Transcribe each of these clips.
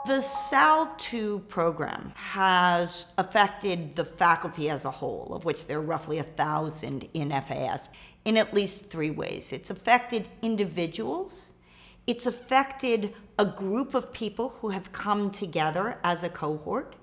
The SAL2 program has affected the faculty as a whole, of which there are roughly 1,000 in FAS, in at least three ways. It's affected individuals, it's affected a group of people who have come together as a cohort,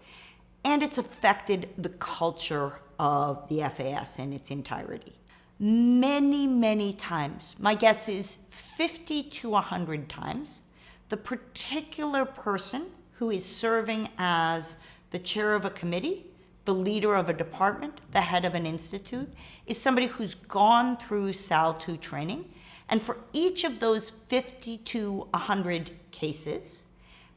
and it's affected the culture of the FAS in its entirety. Many, many times, my guess is 50 to 100 times, the particular person who is serving as the chair of a committee, the leader of a department, the head of an institute, is somebody who's gone through SAL2 training. And for each of those 50 to 100 cases,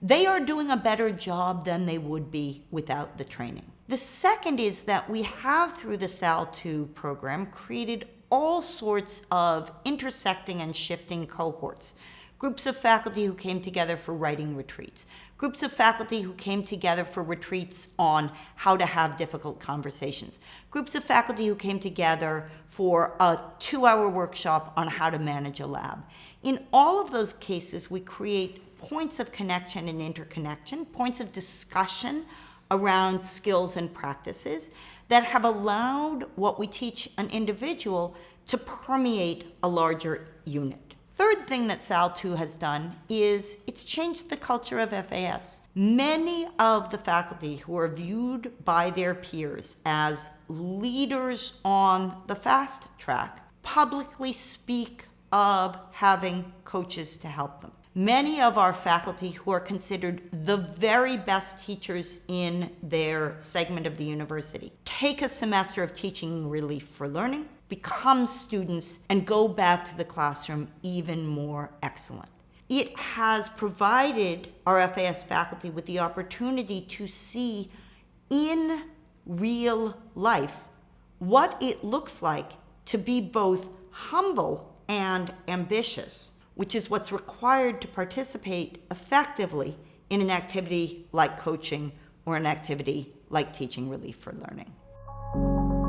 they are doing a better job than they would be without the training. The second is that we have, through the SAL2 program, created all sorts of intersecting and shifting cohorts. Groups of faculty who came together for writing retreats. Groups of faculty who came together for retreats on how to have difficult conversations. Groups of faculty who came together for a 2-hour workshop on how to manage a lab. In all of those cases, we create points of connection and interconnection, points of discussion around skills and practices that have allowed what we teach an individual to permeate a larger unit. Third thing that SAL2 has done is it's changed the culture of FAS. Many of the faculty who are viewed by their peers as leaders on the fast track publicly speak of having coaches to help them. Many of our faculty who are considered the very best teachers in their segment of the university take a semester of teaching relief for learning, become students, and go back to the classroom even more excellent. It has provided our FAS faculty with the opportunity to see in real life what it looks like to be both humble and ambitious, which is what's required to participate effectively in an activity like coaching or an activity like teaching relief for learning.